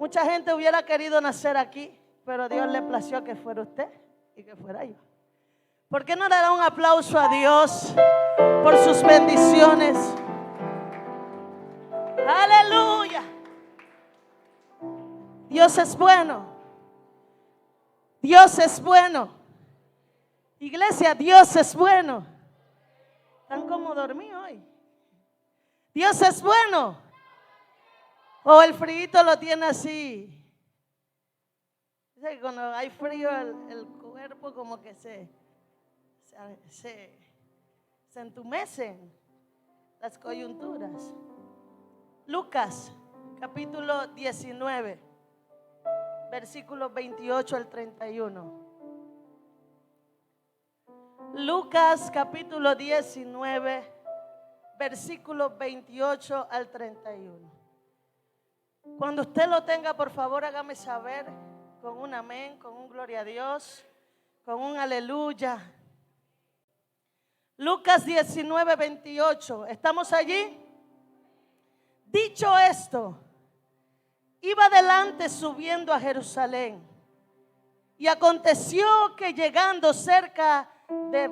Mucha gente hubiera querido nacer aquí, pero Dios le plació que fuera usted y que fuera yo. ¿Por qué no le da un aplauso a Dios por sus bendiciones? Aleluya. Dios es bueno. Dios es bueno. Iglesia, Dios es bueno. ¿Están como dormidos hoy? Dios es bueno. O el frío lo tiene así. Cuando hay frío el cuerpo como que se entumecen las coyunturas. Lucas capítulo 19, versículos 28 al 31. Lucas capítulo 19, versículos 28 al 31. Cuando usted lo tenga, por favor, hágame saber con un amén, con un gloria a Dios, con un aleluya. Lucas 19, 28. ¿Estamos allí? Dicho esto, iba adelante subiendo a Jerusalén. Y aconteció que llegando cerca de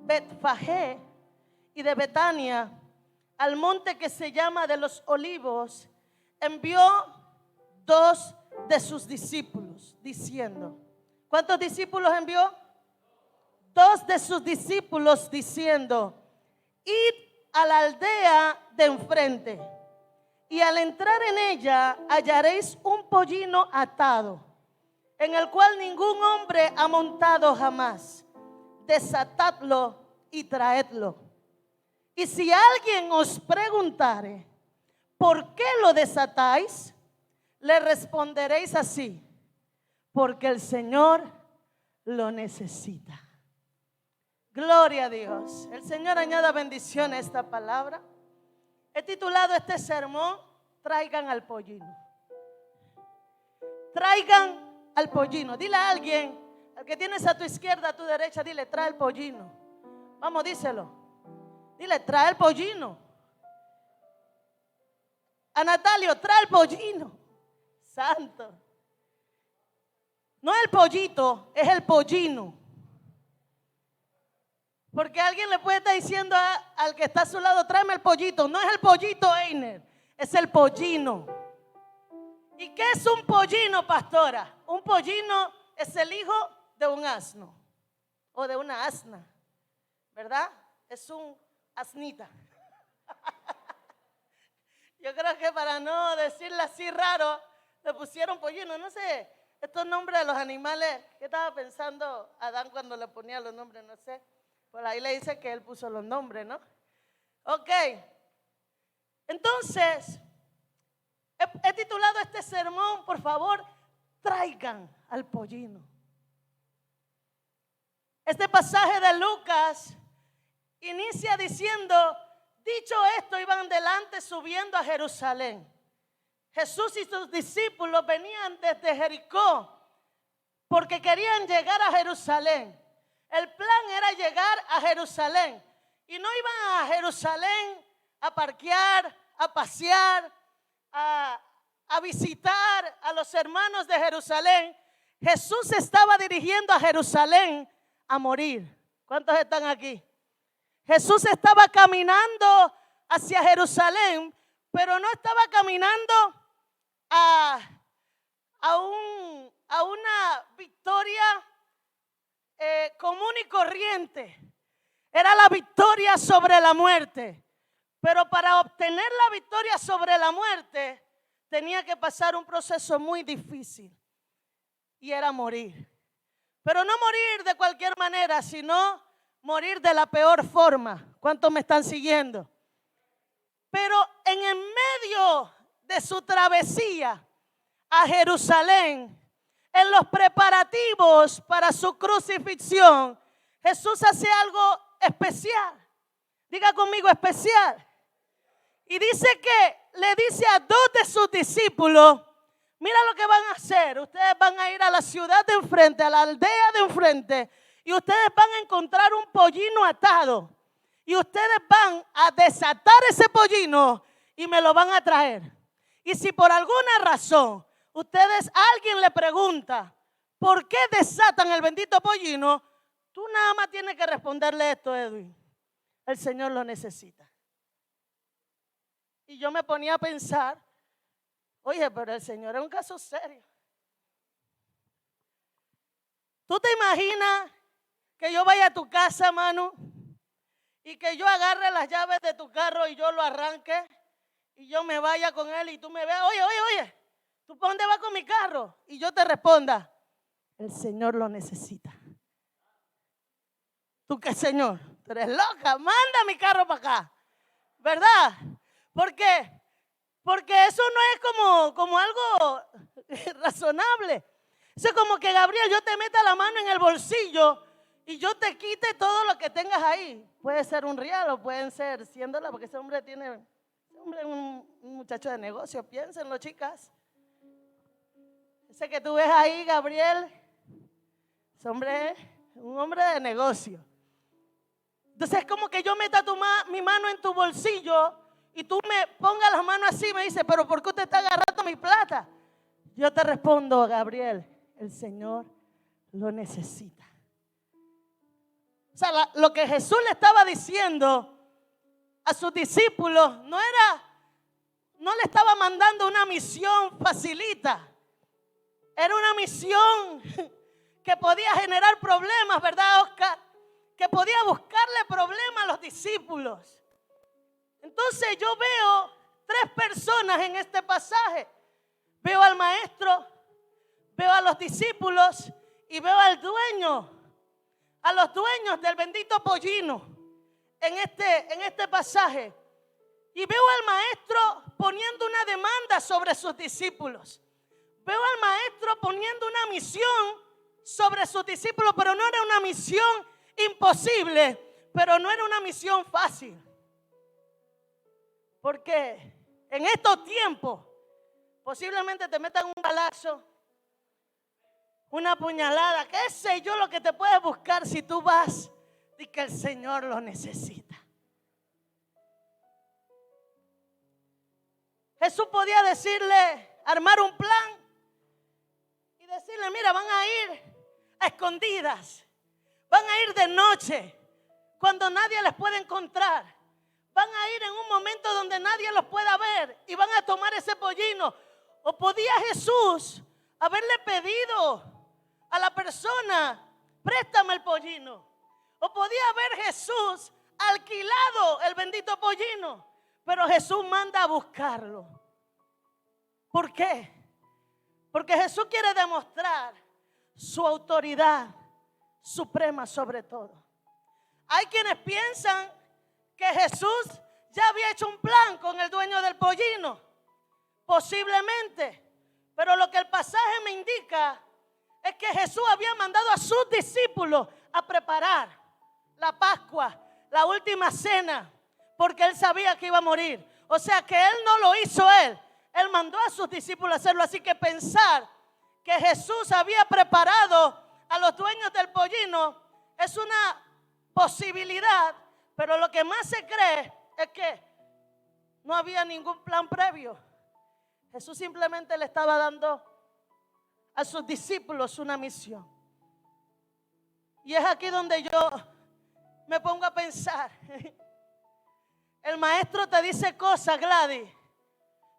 Betfagé y de Betania, al monte que se llama de los Olivos, envió 2 de sus discípulos, diciendo, ¿cuántos discípulos envió? 2 de sus discípulos, diciendo, id a la aldea de enfrente, y al entrar en ella hallaréis un pollino atado, en el cual ningún hombre ha montado jamás. Desatadlo y traedlo. Y si alguien os preguntare, ¿por qué lo desatáis? Le responderéis así, porque el Señor lo necesita. Gloria a Dios. El Señor añada bendición a esta palabra. He titulado este sermón, traigan al pollino. Traigan al pollino. Dile a alguien, al que tienes a tu izquierda, a tu derecha, dile, trae el pollino. Vamos, díselo. Dile, trae el pollino. A Natalio, trae el pollino. Santo. No el pollito, es el pollino. Porque alguien le puede estar diciendo al que está a su lado, tráeme el pollito. No es el pollito, Einer, es el pollino. ¿Y qué es un pollino, pastora? Un pollino es el hijo de un asno o de una asna, ¿verdad? Es un asnita. Yo creo que para no decirle así raro, le pusieron pollino. No sé, estos nombres de los animales, ¿qué estaba pensando Adán cuando le ponía los nombres? No sé. Por ahí le dice que él puso los nombres, ¿no? Ok. Entonces, he titulado este sermón, por favor, traigan al pollino. Este pasaje de Lucas inicia diciendo, dicho esto, iban delante subiendo a Jerusalén. Jesús y sus discípulos venían desde Jericó porque querían llegar a Jerusalén. El plan era llegar a Jerusalén. Y no iban a Jerusalén a parquear, a pasear, a visitar a los hermanos de Jerusalén. Jesús estaba dirigiendo a Jerusalén a morir. ¿Cuántos están aquí? Jesús estaba caminando hacia Jerusalén, pero no estaba caminando a una victoria común y corriente. Era la victoria sobre la muerte. Pero para obtener la victoria sobre la muerte tenía que pasar un proceso muy difícil, y era morir. Pero no morir de cualquier manera, sino morir de la peor forma. ¿Cuántos me están siguiendo? Pero en el medio de su travesía a Jerusalén, en los preparativos para su crucifixión, Jesús hace algo especial. Diga conmigo, especial. Y dice que le dice a 2 de sus discípulos, mira lo que van a hacer. Ustedes van a ir a la ciudad de enfrente, a la aldea de enfrente, y ustedes van a encontrar un pollino atado. Y ustedes van a desatar ese pollino y me lo van a traer. Y si por alguna razón alguien le pregunta, ¿por qué desatan el bendito pollino? Tú nada más tienes que responderle esto, Edwin. El Señor lo necesita. Y yo me ponía a pensar, oye, pero el Señor es un caso serio. ¿Tú te imaginas que yo vaya a tu casa, Manu, y que yo agarre las llaves de tu carro y yo lo arranque y yo me vaya con él y tú me veas, oye, ¿tú para dónde vas con mi carro? Y yo te responda, el Señor lo necesita. ¿Tú qué, Señor? Tú eres loca, manda mi carro para acá, ¿verdad? ¿Por qué? Porque eso no es como algo razonable. Eso es como que, Gabriel, yo te meta la mano en el bolsillo y yo te quite todo lo que tengas ahí. Puede ser un real o pueden ser $100, porque ese hombre es un muchacho de negocio. Piénsenlo, chicas. Ese que tú ves ahí, Gabriel, ese hombre es un hombre de negocio. Entonces es como que yo meta mi mano en tu bolsillo y tú me pongas las manos así y me dices, pero ¿por qué usted está agarrando mi plata? Yo te respondo, Gabriel, el Señor lo necesita. O sea, lo que Jesús le estaba diciendo a sus discípulos no le estaba mandando una misión facilita. Era una misión que podía generar problemas, ¿verdad, Oscar? Que podía buscarle problemas a los discípulos. Entonces yo veo 3 personas en este pasaje. Veo al maestro, veo a los discípulos y veo al dueño, a los dueños del bendito pollino en este pasaje. Y veo al maestro poniendo una demanda sobre sus discípulos. Veo al maestro poniendo una misión sobre sus discípulos, pero no era una misión imposible, pero no era una misión fácil. Porque en estos tiempos posiblemente te metan un balazo, una puñalada, qué sé yo lo que te puedes buscar si tú vas y que el Señor lo necesita. Jesús podía decirle, armar un plan y decirle, mira, van a ir a escondidas, van a ir de noche, cuando nadie les puede encontrar, van a ir en un momento donde nadie los pueda ver y van a tomar ese pollino. O podía Jesús haberle pedido a la persona, préstame el pollino. O podía haber Jesús alquilado el bendito pollino. Pero Jesús manda a buscarlo. ¿Por qué? Porque Jesús quiere demostrar su autoridad suprema sobre todo. Hay quienes piensan que Jesús ya había hecho un plan con el dueño del pollino. Posiblemente. Pero lo que el pasaje me indica es que Jesús había mandado a sus discípulos a preparar la Pascua, la última cena, porque él sabía que iba a morir. O sea que él no lo hizo él mandó a sus discípulos a hacerlo. Así que pensar que Jesús había preparado a los dueños del pollino es una posibilidad, pero lo que más se cree es que no había ningún plan previo. Jesús simplemente le estaba dando a sus discípulos una misión. Y es aquí donde yo me pongo a pensar. El maestro te dice cosas, Gladys,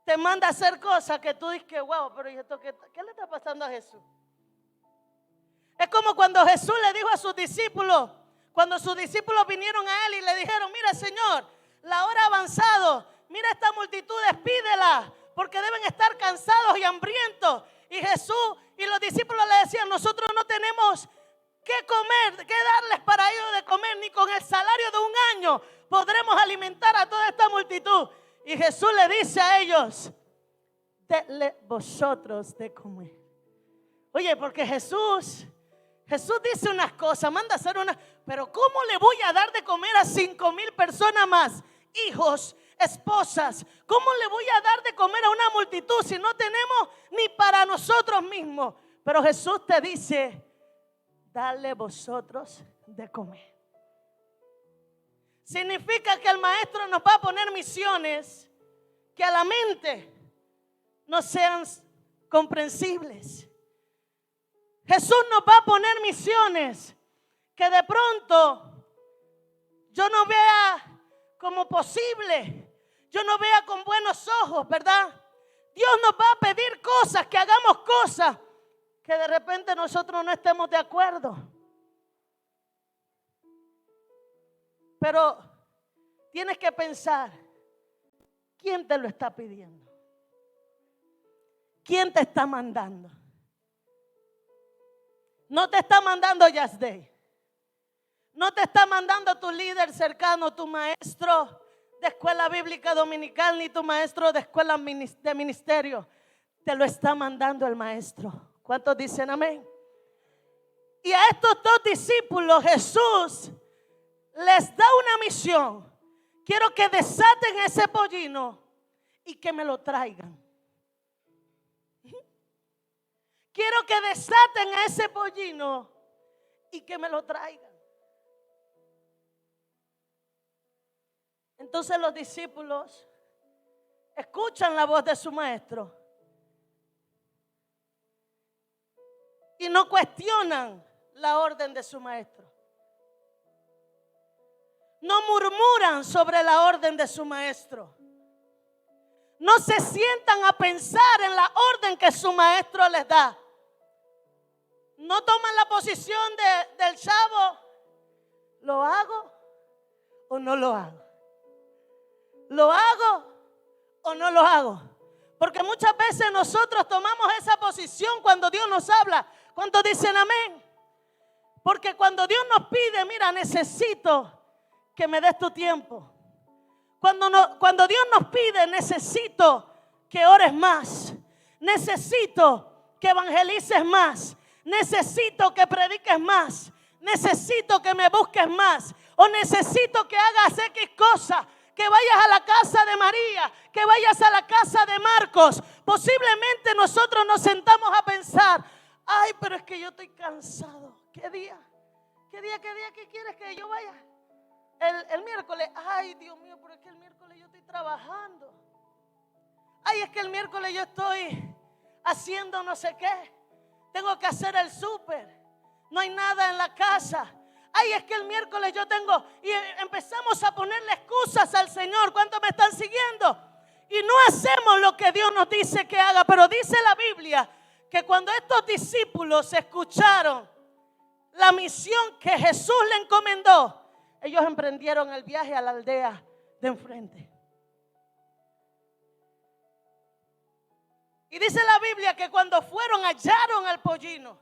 te manda a hacer cosas que tú dices que wow, pero ¿y esto qué le está pasando a Jesús? Es como cuando Jesús le dijo a sus discípulos, cuando sus discípulos vinieron a él y le dijeron, mira, Señor, la hora ha avanzado, mira esta multitud, despídela, porque deben estar cansados y hambrientos. Y Jesús y los discípulos le decían, nosotros no tenemos qué comer, qué darles para ellos de comer, ni con el salario de un año podremos alimentar a toda esta multitud. Y Jesús le dice a ellos, denle vosotros de comer. Oye, porque Jesús dice unas cosas, manda a hacer unas, pero ¿cómo le voy a dar de comer a 5,000 personas más? Hijos, esposas, ¿cómo le voy a dar de comer a una multitud si no tenemos ni para nosotros mismos? Pero Jesús te dice, dale vosotros de comer. Significa que el maestro nos va a poner misiones que a la mente no sean comprensibles. Jesús nos va a poner misiones que de pronto yo no vea como posible, yo no vea con buenos ojos, ¿verdad? Dios nos va a pedir cosas, que hagamos cosas que de repente nosotros no estemos de acuerdo. Pero tienes que pensar, ¿quién te lo está pidiendo? ¿Quién te está mandando? No te está mandando Yasdey. No te está mandando tu líder cercano, tu maestro de escuela bíblica dominical, ni tu maestro de escuela de ministerio. Te lo está mandando el maestro. ¿Cuántos dicen amén? Y a estos dos discípulos Jesús les da una misión. Quiero que desaten ese pollino y que me lo traigan. Quiero que desaten a ese pollino y que me lo traigan. Entonces los discípulos escuchan la voz de su maestro y no cuestionan la orden de su maestro. No murmuran sobre la orden de su maestro. No se sientan a pensar en la orden que su maestro les da. No toman la posición del chavo. ¿Lo hago o no lo hago? ¿Lo hago o no lo hago? Porque muchas veces nosotros tomamos esa posición cuando Dios nos habla. ¿Cuántos dicen amén? Porque cuando Dios nos pide, mira, necesito que me des tu tiempo. Cuando Dios nos pide, necesito que ores más. Necesito que evangelices más. Necesito que prediques más. Necesito que me busques más. O necesito que hagas X cosa. Que vayas a la casa de María. Que vayas a la casa de Marcos. Posiblemente nosotros nos sentamos a pensar: ay, pero es que yo estoy cansado. ¿Qué día? ¿Qué quieres que yo vaya? El miércoles. Ay, Dios mío, pero es que el miércoles yo estoy trabajando. Ay, es que el miércoles yo estoy haciendo no sé qué. Tengo que hacer el súper. No hay nada en la casa. Ay, es que el miércoles yo tengo. Y empezamos a ponerle excusas al Señor. ¿Cuántos me están siguiendo? Y no hacemos lo que Dios nos dice que haga. Pero dice la Biblia que cuando estos discípulos escucharon la misión que Jesús le encomendó, ellos emprendieron el viaje a la aldea de enfrente. Y dice la Biblia que cuando fueron, hallaron al pollino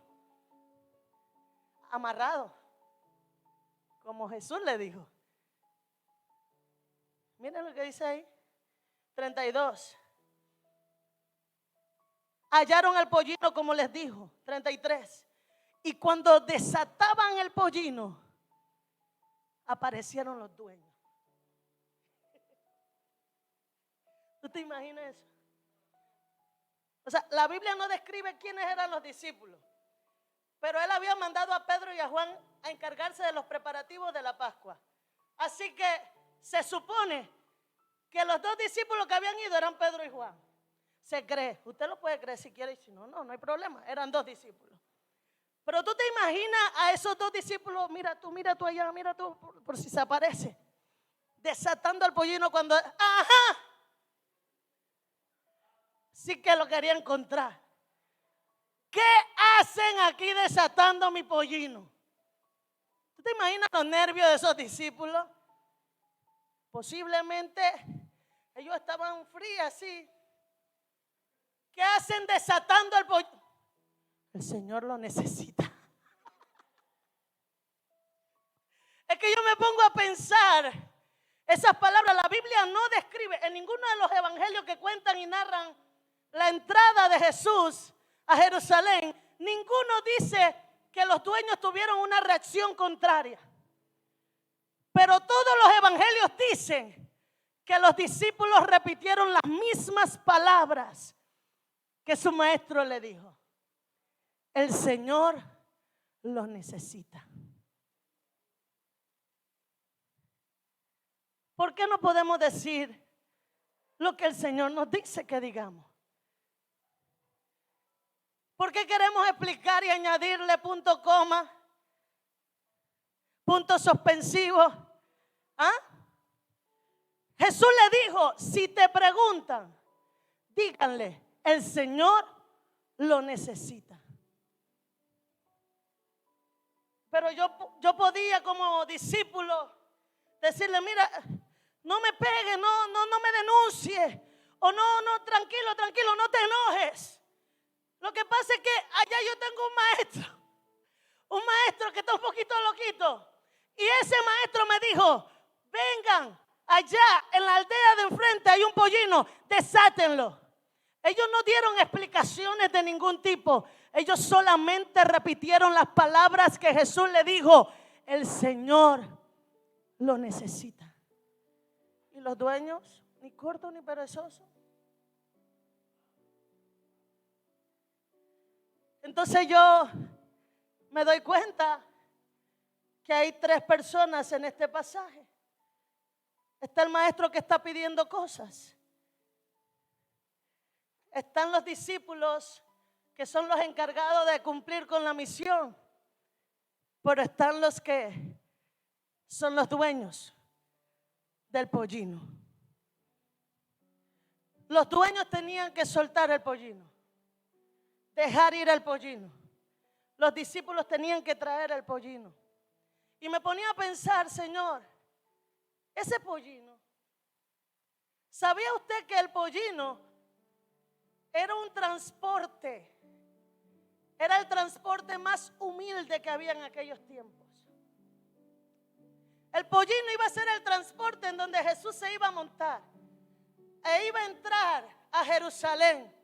amarrado, como Jesús le dijo. Miren lo que dice ahí, 32. Hallaron al pollino como les dijo, 33. Y cuando desataban el pollino, aparecieron los dueños. ¿Tú te imaginas eso? O sea, la Biblia no describe quiénes eran los discípulos, pero él había mandado a Pedro y a Juan a encargarse de los preparativos de la Pascua. Así que se supone que los dos discípulos que habían ido eran Pedro y Juan. Se cree, usted lo puede creer si quiere, y si no, no hay problema, eran dos discípulos. Pero tú te imaginas a esos dos discípulos, mira tú allá, mira tú, por si se aparece, desatando al pollino cuando, ajá, sí que lo quería encontrar. ¿Qué hacen aquí desatando mi pollino? ¿Tú te imaginas los nervios de esos discípulos? Posiblemente ellos estaban fríos así. ¿Qué hacen desatando el pollino? El Señor lo necesita. Es que yo me pongo a pensar esas palabras. La Biblia no describe en ninguno de los evangelios que cuentan y narran la entrada de Jesús a Jerusalén. Ninguno dice que los dueños tuvieron una reacción contraria. Pero todos los evangelios dicen que los discípulos repitieron las mismas palabras que su maestro le dijo. El Señor los necesita. ¿Por qué no podemos decir lo que el Señor nos dice que digamos? ¿Por qué queremos explicar y añadirle punto coma, punto suspensivo? ¿Ah? Jesús le dijo, si te preguntan, díganle, el Señor lo necesita. Pero yo podía como discípulo decirle, mira, no me pegue, no me denuncie. O no, tranquilo, no te enojes. Lo que pasa es que allá yo tengo un maestro que está un poquito loquito. Y ese maestro me dijo, vengan, allá en la aldea de enfrente hay un pollino, desátenlo. Ellos no dieron explicaciones de ningún tipo. Ellos solamente repitieron las palabras que Jesús le dijo. El Señor lo necesita. Y los dueños, ni cortos ni perezosos. Entonces yo me doy cuenta que hay 3 personas en este pasaje. Está el maestro que está pidiendo cosas. Están los discípulos que son los encargados de cumplir con la misión. Pero están los que son los dueños del pollino. Los dueños tenían que soltar el pollino, dejar ir al pollino. Los discípulos tenían que traer el pollino. Y me ponía a pensar, Señor, ese pollino, ¿sabía usted que el pollino era un transporte? Era el transporte más humilde que había en aquellos tiempos. El pollino iba a ser el transporte en donde Jesús se iba a montar e iba a entrar a Jerusalén.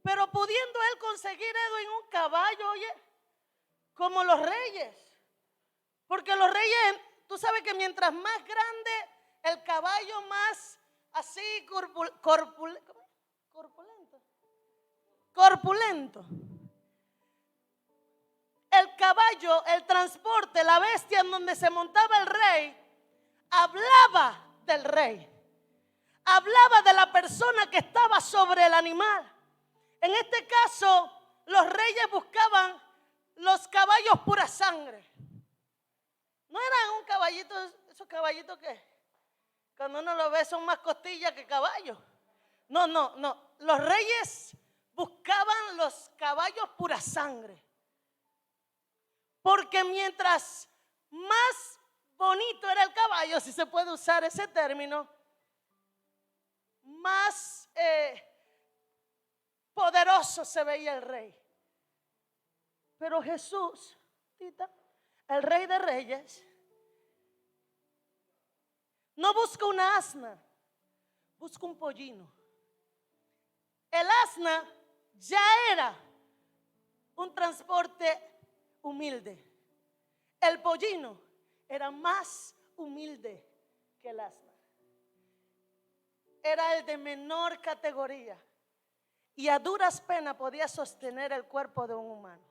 Pero pudiendo él conseguir en un caballo, oye, como los reyes. Porque los reyes, tú sabes que mientras más grande el caballo, más así corpulento. El caballo, el transporte, la bestia en donde se montaba el rey, hablaba del rey. Hablaba de la persona que estaba sobre el animal. En este caso, los reyes buscaban los caballos pura sangre. No eran un caballito, esos caballitos que cuando uno lo ve son más costillas que caballos. No. Los reyes buscaban los caballos pura sangre. Porque mientras más bonito era el caballo, si se puede usar ese término, más poderoso se veía el rey. Pero Jesús, el rey de reyes, no busca una asna, busca un pollino. El asna ya era un transporte humilde. El pollino era más humilde que el asna. Era el de menor categoría y a duras penas podía sostener el cuerpo de un humano.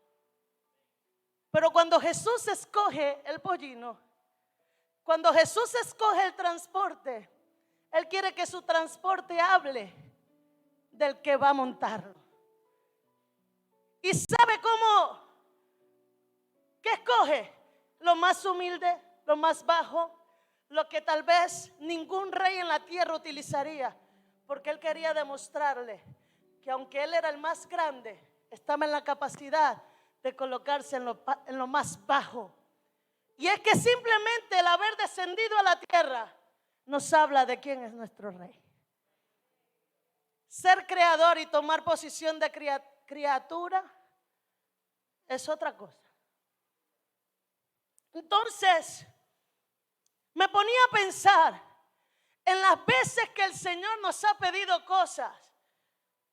Pero cuando Jesús escoge el pollino, cuando Jesús escoge el transporte, Él quiere que su transporte hable del que va a montarlo. ¿Y sabe cómo? ¿Qué escoge? Lo más humilde, lo más bajo, lo que tal vez ningún rey en la tierra utilizaría, porque Él quería demostrarle que aunque Él era el más grande, estaba en la capacidad de colocarse en lo más bajo. Y es que simplemente el haber descendido a la tierra nos habla de quién es nuestro rey. Ser creador y tomar posición de criatura es otra cosa. Entonces, me ponía a pensar en las veces que el Señor nos ha pedido cosas,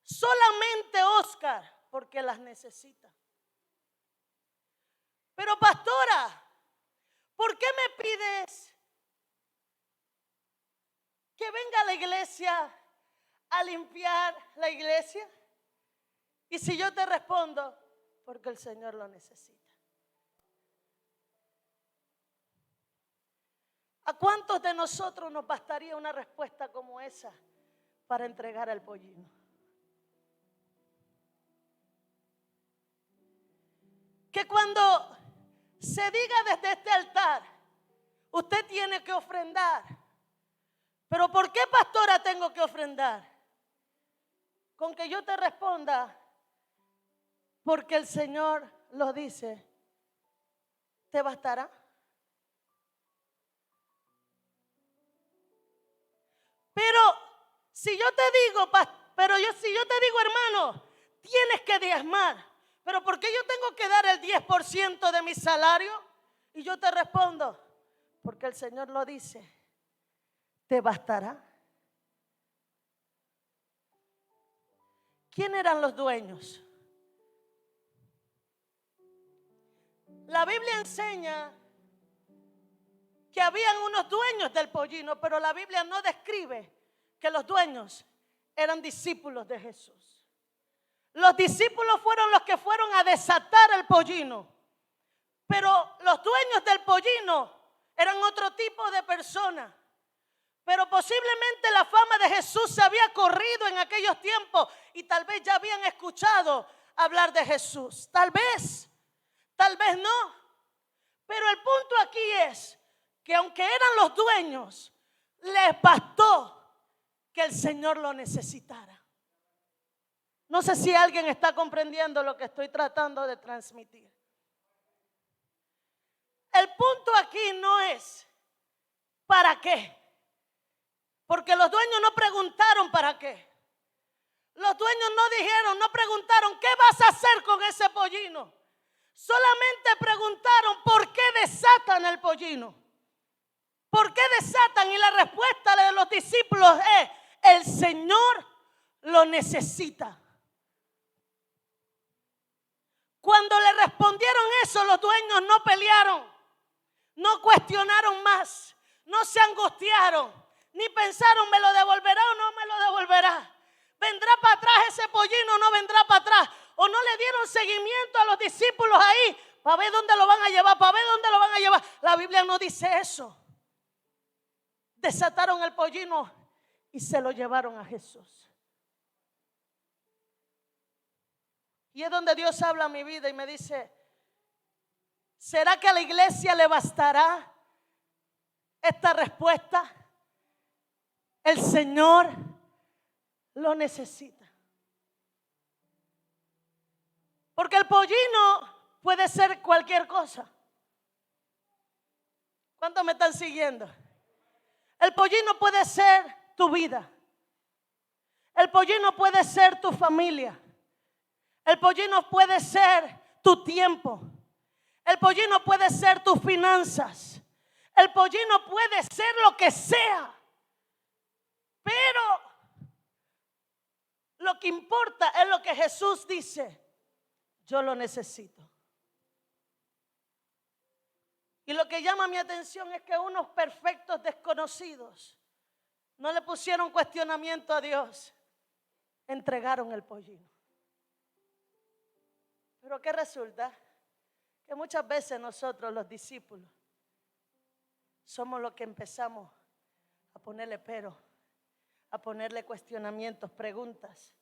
solamente Oscar, porque las necesita. Pero pastora, ¿por qué me pides que venga a la iglesia a limpiar la iglesia? Y si yo te respondo, porque el Señor lo necesita. ¿A cuántos de nosotros nos bastaría una respuesta como esa para entregar al pollino? que cuando se diga desde este altar, usted tiene que ofrendar. Pero ¿por qué, pastora, tengo que ofrendar? Con que yo te responda, porque el Señor lo dice, ¿te bastará? Pero si yo te digo, hermano, tienes que diezmar, pero ¿por qué yo tengo que dar el 10% de mi salario? Y yo te respondo, porque el Señor lo dice, ¿te bastará? ¿Quién eran los dueños? La Biblia enseña que habían unos dueños del pollino, pero la Biblia no describe que los dueños eran discípulos de Jesús. Los discípulos fueron los que fueron a desatar el pollino, pero los dueños del pollino eran otro tipo de personas. Pero posiblemente la fama de Jesús se había corrido en aquellos tiempos y tal vez ya habían escuchado hablar de Jesús. Tal vez no. Pero el punto aquí es que aunque eran los dueños, les bastó que el Señor lo necesitara. No sé si alguien está comprendiendo lo que estoy tratando de transmitir. El punto aquí no es ¿para qué? Porque los dueños no preguntaron para qué. Los dueños no preguntaron ¿qué vas a hacer con ese pollino? Solamente preguntaron ¿por qué desatan el pollino? ¿Por qué desatan? Y la respuesta de los discípulos es el Señor lo necesita. Cuando le respondieron eso, los dueños no pelearon, no cuestionaron más, no se angustiaron, ni pensaron ¿me lo devolverá o no me lo devolverá? ¿Vendrá para atrás ese pollino o no vendrá para atrás? ¿O no le dieron seguimiento a los discípulos ahí para ver dónde lo van a llevar, para ver dónde lo van a llevar? La Biblia no dice eso. Desataron el pollino y se lo llevaron a Jesús. Y es donde Dios habla a mi vida y me dice, ¿será que a la iglesia le bastará esta respuesta? El Señor lo necesita. Porque el pollino puede ser cualquier cosa. ¿Cuántos me están siguiendo? El pollino puede ser tu vida. El pollino puede ser tu familia. El pollino puede ser tu tiempo. El pollino puede ser tus finanzas. El pollino puede ser lo que sea. Pero lo que importa es lo que Jesús dice. Yo lo necesito. Y lo que llama mi atención es que unos perfectos desconocidos no le pusieron cuestionamiento a Dios. Entregaron el pollino. Pero ¿qué resulta? Que muchas veces nosotros los discípulos somos los que empezamos a ponerle pero, a ponerle cuestionamientos, preguntas.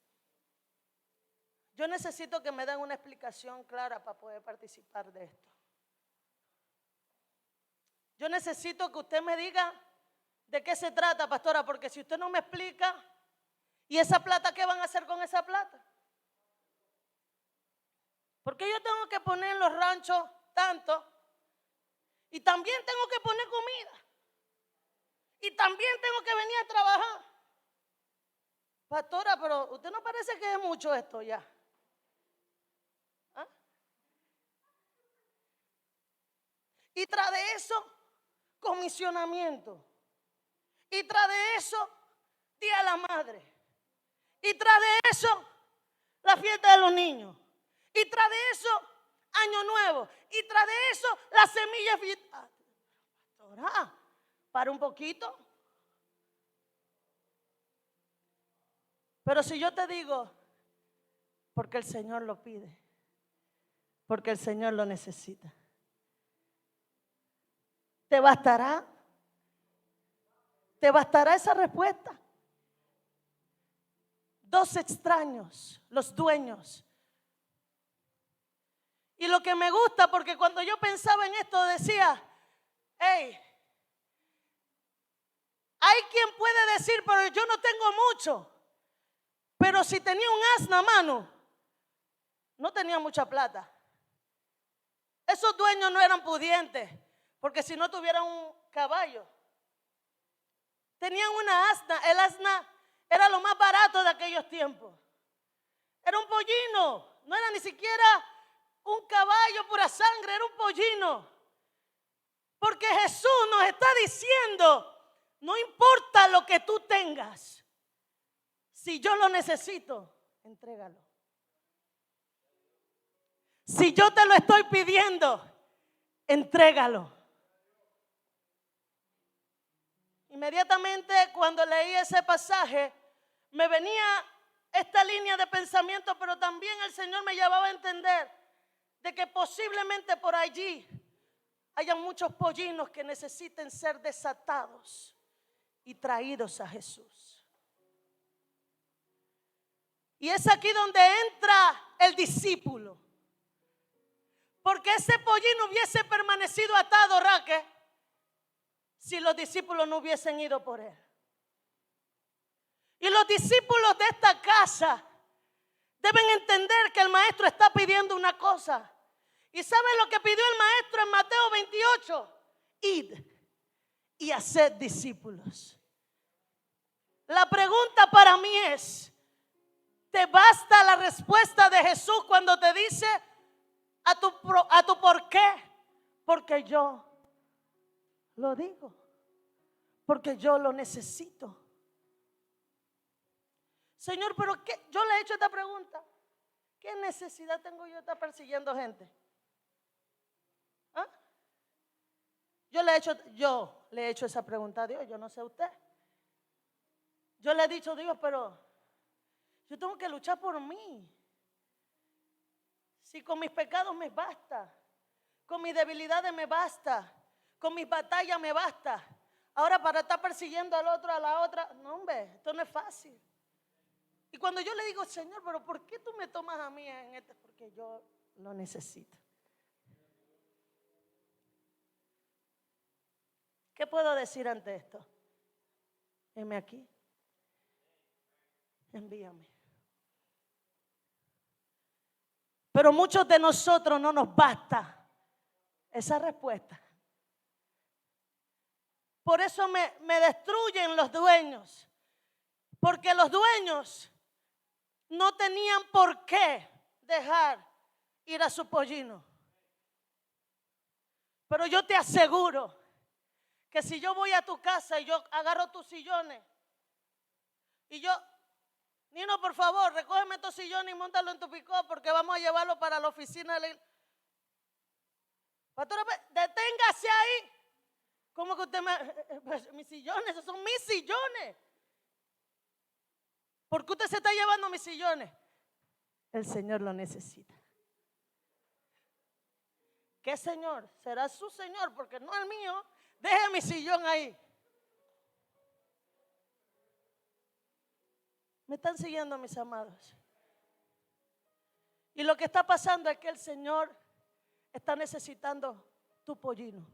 Yo necesito que me den una explicación clara para poder participar de esto. Yo necesito que usted me diga de qué se trata, pastora, porque si usted no me explica, ¿y esa plata qué van a hacer con esa plata? Porque yo tengo que poner en los ranchos tanto y también tengo que poner comida y también tengo que venir a trabajar. Pastora, pero usted no parece que es mucho esto ya. ¿Ah? Y tras de eso, comisionamiento. Y tras de eso, Día de la Madre. Y tras de eso, la fiesta de los niños. Y tras de eso, Año Nuevo. Y tras de eso, la semilla. Pastora, para un poquito. Pero si yo te digo, porque el Señor lo pide, porque el Señor lo necesita, ¿te bastará? ¿Te bastará esa respuesta? Dos extraños, los dueños. Y lo que me gusta, porque cuando yo pensaba en esto decía, hey, hay quien puede decir, pero yo no tengo mucho. Pero si tenía un asna a mano, no tenía mucha plata. Esos dueños no eran pudientes, porque si no tuvieran un caballo. Tenían una asna. El asna era lo más barato de aquellos tiempos. Era un pollino, no era ni siquiera un caballo pura sangre, era un pollino. Porque Jesús nos está diciendo, no importa lo que tú tengas, si yo lo necesito, entrégalo. Si yo te lo estoy pidiendo, entrégalo. Inmediatamente cuando leí ese pasaje, me venía esta línea de pensamiento, pero también el Señor me llevaba a entender de que posiblemente por allí hayan muchos pollinos que necesiten ser desatados y traídos a Jesús. Y es aquí donde entra el discípulo. Porque ese pollino hubiese permanecido atado, Raquel, si los discípulos no hubiesen ido por él. Y los discípulos de esta casa deben entender que el maestro está pidiendo una cosa. ¿Y saben lo que pidió el maestro en Mateo 28? Id y haced discípulos. La pregunta para mí es, ¿te basta la respuesta de Jesús cuando te dice a tu por qué? Porque yo lo digo, porque yo lo necesito. Señor, pero ¿qué? Yo le he hecho esta pregunta. ¿Qué necesidad tengo yo de estar persiguiendo gente? ¿Ah? Yo le he hecho esa pregunta a Dios, yo no sé a usted. Yo le he dicho a Dios, pero yo tengo que luchar por mí. Si con mis pecados me basta, con mis debilidades me basta, con mis batallas me basta. Ahora para estar persiguiendo al otro, a la otra, no hombre, esto no es fácil. Y cuando yo le digo, Señor, pero ¿por qué tú me tomas a mí en este? Porque yo lo necesito. ¿Qué puedo decir ante esto? Heme aquí. Envíame. Pero muchos de nosotros no nos basta esa respuesta. Por eso me destruyen los dueños. Porque los dueños no tenían por qué dejar ir a su pollino. Pero yo te aseguro que si yo voy a tu casa y yo agarro tus sillones y yo, Nino, por favor, recógeme estos sillones y móntalo en tu picó porque vamos a llevarlo para la oficina. Pastora, deténgase ahí. ¿Cómo que usted mis sillones? Esos son mis sillones. ¿Por qué usted se está llevando mis sillones? El Señor lo necesita. ¿Qué Señor? Será su Señor porque no el mío. Deje mi sillón ahí. ¿Me están siguiendo, mis amados? Y lo que está pasando es que el Señor está necesitando tu pollino.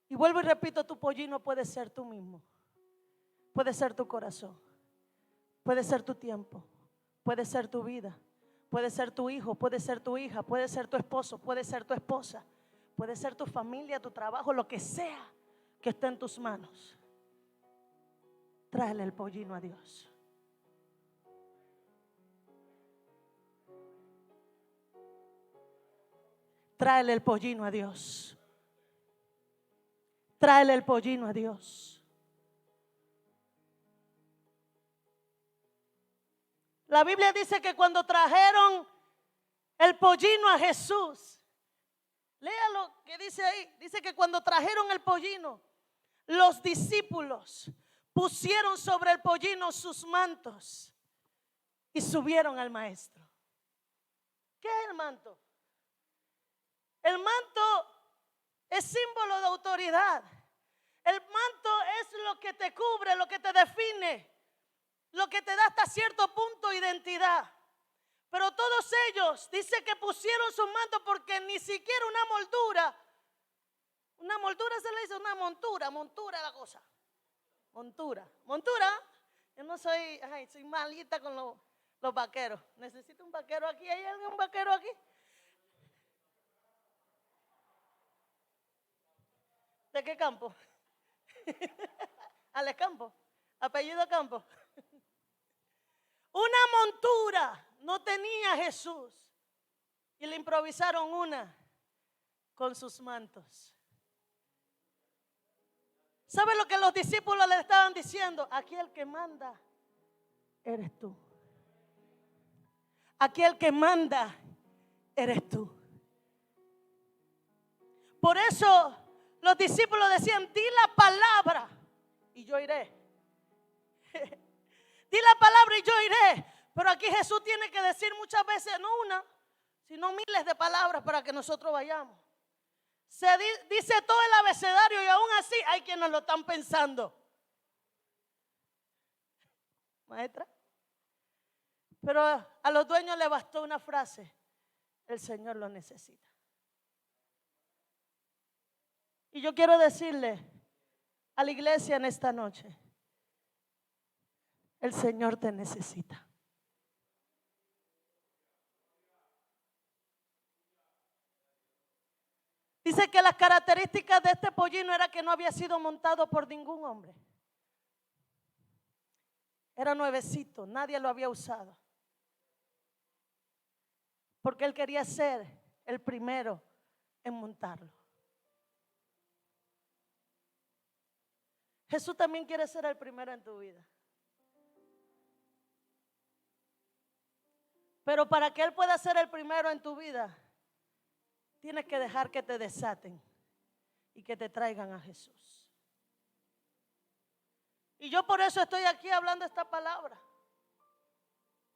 Y vuelvo y repito, tu pollino puede ser tú mismo. Puede ser tu corazón. Puede ser tu tiempo. Puede ser tu vida. Puede ser tu hijo. Puede ser tu hija. Puede ser tu esposo. Puede ser tu esposa. Puede ser tu familia, tu trabajo, lo que sea que esté en tus manos. Tráele el pollino a Dios. Tráele el pollino a Dios. Tráele el pollino a Dios. La Biblia dice que cuando trajeron el pollino a Jesús, lea lo que dice ahí. Dice que cuando trajeron el pollino, los discípulos pusieron sobre el pollino sus mantos y subieron al maestro. ¿Qué es el manto? El manto es símbolo de autoridad. El manto es lo que te cubre, lo que te define, lo que te da hasta cierto punto identidad. Pero todos ellos dice que pusieron sus mantos porque ni siquiera una moldura se le dice una montura la cosa. Montura. Yo no soy, soy malita con los vaqueros. Necesito un vaquero aquí. ¿Hay algún vaquero aquí? ¿De qué campo? Alex Campo. Apellido Campo. Una montura no tenía Jesús. Y le improvisaron una con sus mantos. ¿Sabe lo que los discípulos le estaban diciendo? Aquí el que manda eres tú. Aquí el que manda eres tú. Por eso los discípulos decían, di la palabra y yo iré. Di la palabra y yo iré. Pero aquí Jesús tiene que decir muchas veces, no una, sino miles de palabras para que nosotros vayamos. Se dice todo el abecedario y aún así hay quienes lo están pensando. Maestra. Pero a los dueños le bastó una frase: el Señor lo necesita. Y yo quiero decirle a la iglesia en esta noche: el Señor te necesita. Dice que las características de este pollino era que no había sido montado por ningún hombre. Era nuevecito, nadie lo había usado. Porque él quería ser el primero en montarlo. Jesús también quiere ser el primero en tu vida. Pero para que Él pueda ser el primero en tu vida, tienes que dejar que te desaten y que te traigan a Jesús. Y yo por eso estoy aquí hablando esta palabra.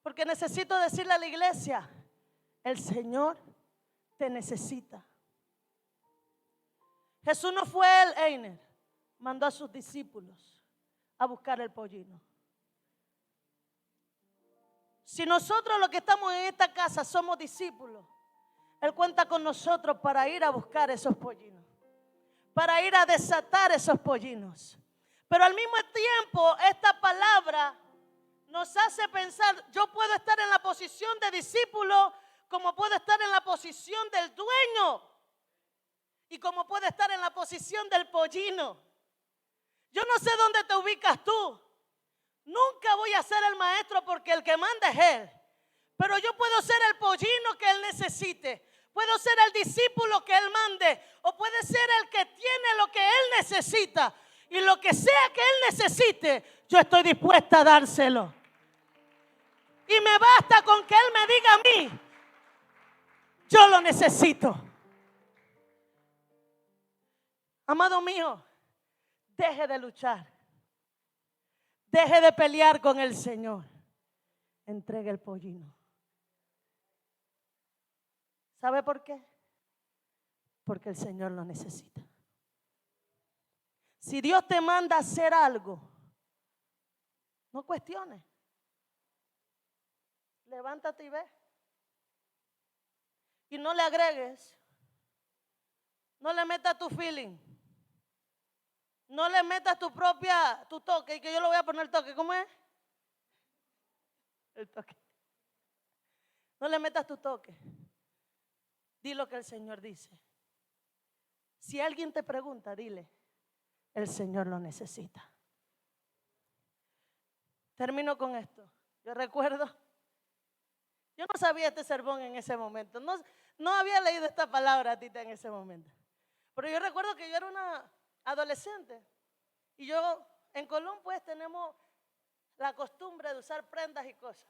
Porque necesito decirle a la iglesia: el Señor te necesita. Jesús no fue el Einer, mandó a sus discípulos a buscar el pollino. Si nosotros los que estamos en esta casa somos discípulos, Él cuenta con nosotros para ir a buscar esos pollinos, para ir a desatar esos pollinos. Pero al mismo tiempo esta palabra nos hace pensar: yo puedo estar en la posición de discípulo, como puedo estar en la posición del dueño y como puedo estar en la posición del pollino. Yo no sé dónde te ubicas tú. Nunca voy a ser el maestro porque el que manda es Él. Pero yo puedo ser el pollino que Él necesite. Puedo ser el discípulo que Él mande. O puede ser el que tiene lo que Él necesita. Y lo que sea que Él necesite, yo estoy dispuesta a dárselo. Y me basta con que Él me diga a mí: yo lo necesito. Amado mío, deje de luchar. Deje de pelear con el Señor. Entregue el pollino. ¿Sabe por qué? Porque el Señor lo necesita. Si Dios te manda a hacer algo, no cuestiones. Levántate y ve. Y no le agregues. No le metas tu feeling. No le metas tu toque, y que yo le voy a poner el toque. ¿Cómo es? El toque. No le metas tu toque. Di lo que el Señor dice. Si alguien te pregunta, dile: el Señor lo necesita. Termino con esto. Yo recuerdo, yo no sabía este sermón en ese momento. No había leído esta palabra, Tita, en ese momento. Pero yo recuerdo que yo era una adolescente. Y yo, en Colón, pues tenemos la costumbre de usar prendas y cosas.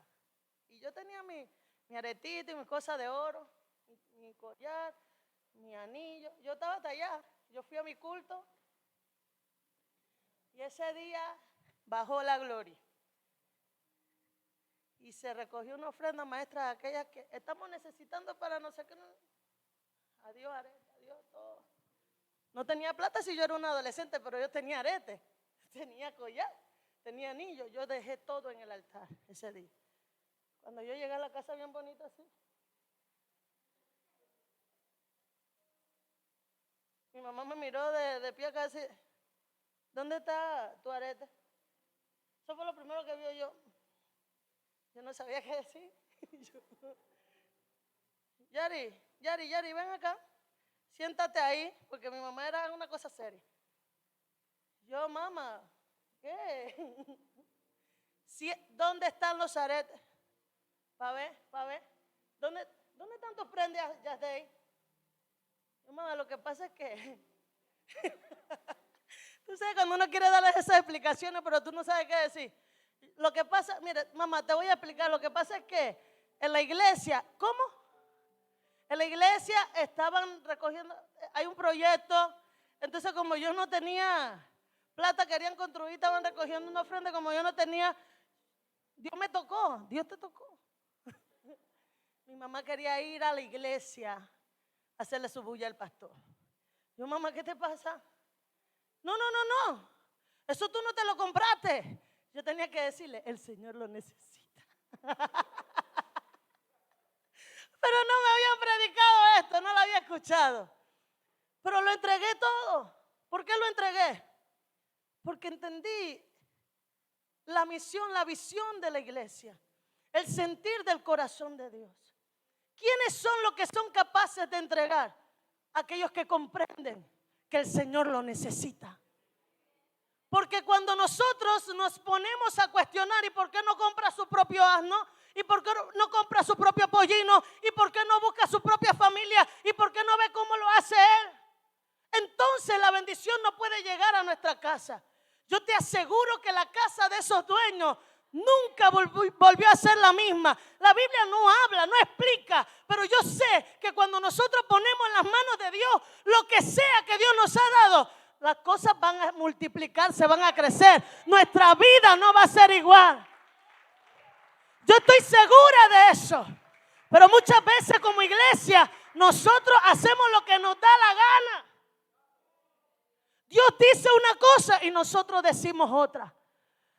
Y yo tenía mi aretito y mis cosas de oro, mi collar, mi anillo. Yo estaba hasta allá. Yo fui a mi culto. Y ese día bajó la gloria. Y se recogió una ofrenda maestra, aquella que estamos necesitando para no sé qué. Adiós, arete, adiós, todo. No tenía plata si yo era una adolescente, pero yo tenía arete, tenía collar, tenía anillo. Yo dejé todo en el altar ese día. Cuando yo llegué a la casa bien bonita así, mi mamá me miró de pie a cabeza y, ¿dónde está tu arete? Eso fue lo primero que vio yo. Yo no sabía qué decir. Yari, ven acá. Siéntate ahí, porque mi mamá era una cosa seria. Yo, mamá, ¿qué? ¿Dónde están los aretes? Pa' ver. ¿Dónde están tus prendas, Yasdey? Yo, mamá, lo que pasa es que tú sabes cuando uno quiere darles esas explicaciones, pero tú no sabes qué decir. Lo que pasa, mire, mamá, te voy a explicar. Lo que pasa es que en la iglesia, ¿cómo? En la iglesia estaban recogiendo, hay un proyecto, entonces como yo no tenía plata, querían construir, estaban recogiendo una ofrenda, como yo no tenía, Dios me tocó, Dios te tocó. Mi mamá quería ir a la iglesia a hacerle su bulla al pastor. Yo, mamá, ¿qué te pasa? No, eso tú no te lo compraste. Yo tenía que decirle, el Señor lo necesita. Pero no me habían predicado esto, no lo había escuchado. Pero lo entregué todo. ¿Por qué lo entregué? Porque entendí la misión, la visión de la iglesia, el sentir del corazón de Dios. ¿Quiénes son los que son capaces de entregar? Aquellos que comprenden que el Señor lo necesita. Porque cuando nosotros nos ponemos a cuestionar, ¿y por qué no compra su propio asno? ¿Y por qué no compra su propio pollino? ¿Y por qué no busca su propia familia? ¿Y por qué no ve cómo lo hace él? Entonces la bendición no puede llegar a nuestra casa. Yo te aseguro que la casa de esos dueños nunca volvió a ser la misma. La Biblia no habla, no explica, pero yo sé que cuando nosotros ponemos en las manos de Dios lo que sea que Dios nos ha dado, las cosas van a multiplicarse, van a crecer. Nuestra vida no va a ser igual. Yo estoy segura de eso. Pero muchas veces como iglesia nosotros hacemos lo que nos da la gana. Dios dice una cosa y nosotros decimos otra.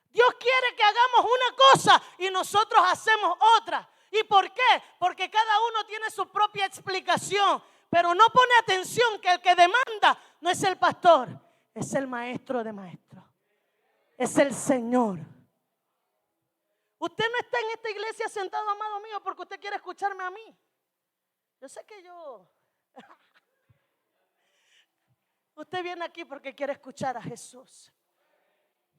Dios quiere que hagamos una cosa y nosotros hacemos otra. ¿Y por qué? Porque cada uno tiene su propia explicación. Pero no pone atención que el que demanda no es el pastor, es el maestro de maestros. Es el Señor. Usted no está en esta iglesia sentado, amado mío, porque usted quiere escucharme a mí. Yo sé que usted viene aquí porque quiere escuchar a Jesús.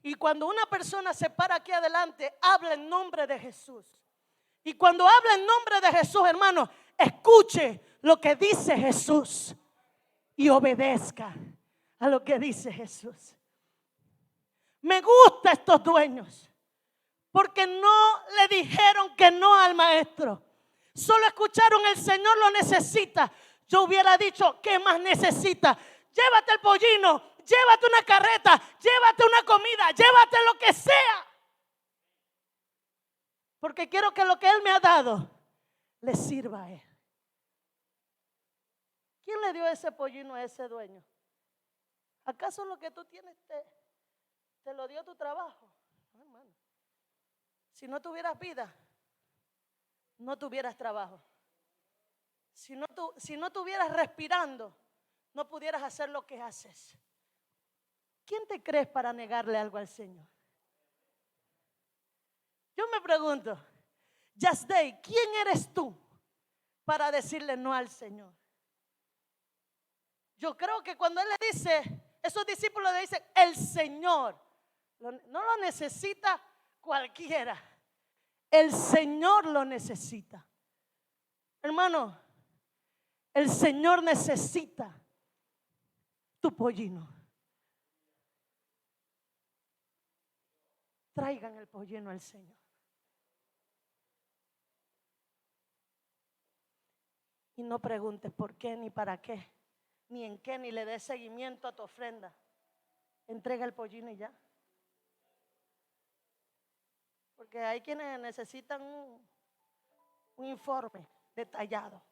Y cuando una persona se para aquí adelante, habla en nombre de Jesús. Y cuando habla en nombre de Jesús, hermano, escuche lo que dice Jesús y obedezca a lo que dice Jesús. Me gustan estos dueños porque no le dijeron que no al maestro. Solo escucharon el Señor lo necesita. Yo hubiera dicho, ¿qué más necesita? Llévate el pollino, llévate una carreta, llévate una comida, llévate lo que sea. Porque quiero que lo que Él me ha dado le sirva a Él. ¿Quién le dio ese pollino a ese dueño? ¿Acaso lo que tú tienes te lo dio tu trabajo? No, hermano. Si no tuvieras vida, no tuvieras trabajo. Si no tuvieras respirando, no pudieras hacer lo que haces. ¿Quién te crees para negarle algo al Señor? Yo me pregunto, Yasdey, ¿quién eres tú para decirle no al Señor? Yo creo que cuando Él le dice, esos discípulos le dicen, el Señor, no lo necesita cualquiera. El Señor lo necesita. Hermano, el Señor necesita tu pollino. Traigan el pollino al Señor. Y no preguntes por qué, ni para qué, ni en qué, ni le des seguimiento a tu ofrenda. Entrega el pollino y ya. Porque hay quienes necesitan un informe detallado.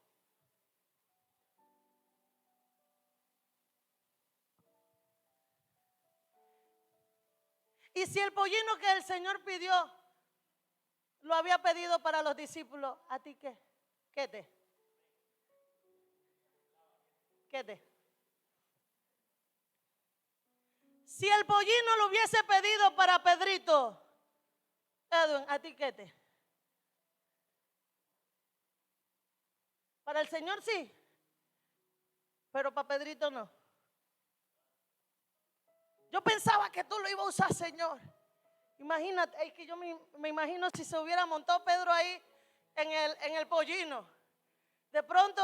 Y si el pollino que el Señor pidió lo había pedido para los discípulos. ¿A ti qué? ¿Qué te? ¿Qué te? Si el pollino lo hubiese pedido para Pedrito, Edwin, ¿a ti qué te? Para el Señor sí, pero para Pedrito no. Yo pensaba que tú lo ibas a usar, Señor. Imagínate, es que yo me imagino si se hubiera montado Pedro ahí en el pollino. De pronto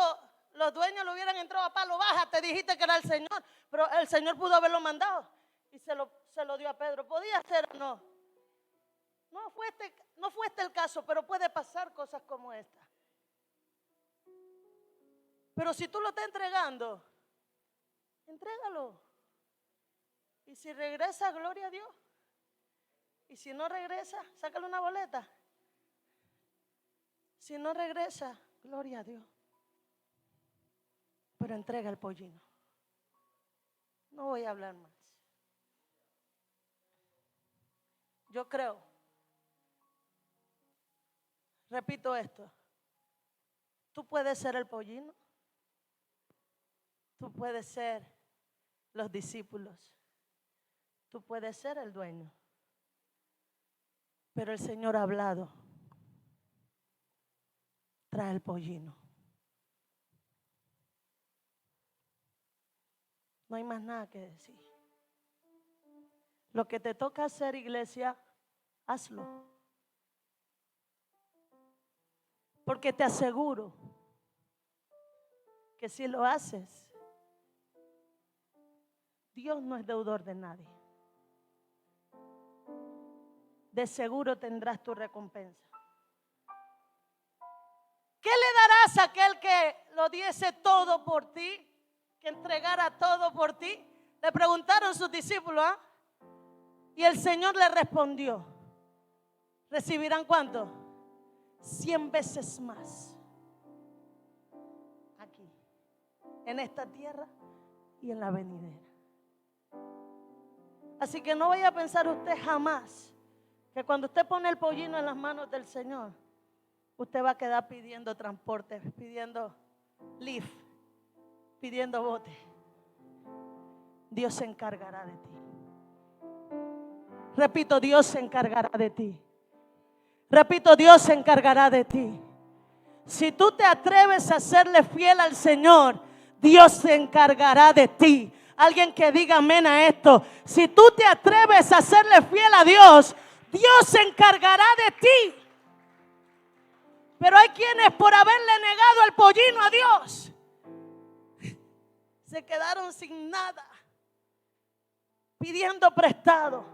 los dueños lo hubieran entrado a palo, baja, te dijiste que era el Señor, pero el Señor pudo haberlo mandado y se lo dio a Pedro. ¿Podía ser o no? No fue este el caso, pero puede pasar cosas como esta. Pero si tú lo estás entregando, entrégalo. Y si regresa, gloria a Dios. Y si no regresa, sácale una boleta. Si no regresa, gloria a Dios. Pero entrega el pollino. No voy a hablar más. Yo creo, repito esto, tú puedes ser el pollino, tú puedes ser los discípulos, tú puedes ser el dueño, pero el Señor ha hablado. Trae el pollino. No hay más nada que decir. Lo que te toca hacer, iglesia, hazlo. Porque te aseguro que si lo haces, Dios no es deudor de nadie. De seguro tendrás tu recompensa. ¿Qué le darás a aquel que lo diese todo por ti? Que entregara todo por ti. Le preguntaron sus discípulos, ¿ah? Y el Señor le respondió: ¿recibirán cuánto? 100 veces más. Aquí, en esta tierra y en la venidera. Así que no vaya a pensar usted jamás que cuando usted pone el pollino en las manos del Señor, usted va a quedar pidiendo transporte, pidiendo lift, pidiendo bote. Dios se encargará de ti. Repito, Dios se encargará de ti. Repito, Dios se encargará de ti. Si tú te atreves a serle fiel al Señor, Dios se encargará de ti. Alguien que diga amén a esto. Si tú te atreves a serle fiel a Dios, Dios se encargará de ti. Pero hay quienes por haberle negado el pollino a Dios se quedaron sin nada, pidiendo prestado.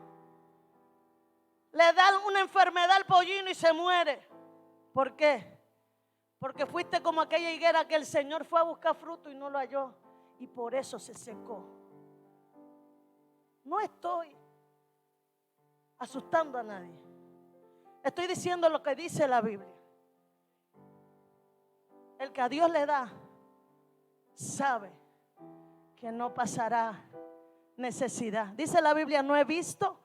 Le dan una enfermedad al pollino y se muere. ¿Por qué? Porque fuiste como aquella higuera que el Señor fue a buscar fruto y no lo halló, y por eso se secó. No estoy asustando a nadie. Estoy diciendo lo que dice la Biblia. El que a Dios le da, sabe que no pasará necesidad. Dice la Biblia: no he visto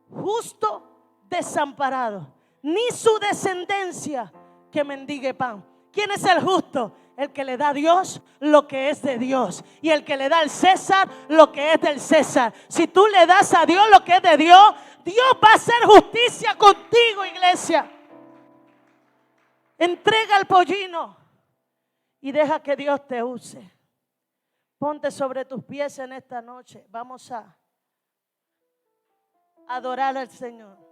justo desamparado, ni su descendencia que mendigue pan. ¿Quién es el justo? El que le da a Dios lo que es de Dios, y el que le da al César lo que es del César. Si tú le das a Dios lo que es de Dios, Dios va a hacer justicia contigo, iglesia. Entrega el pollino y deja que Dios te use. Ponte sobre tus pies en esta noche. Vamos a adorar al Señor.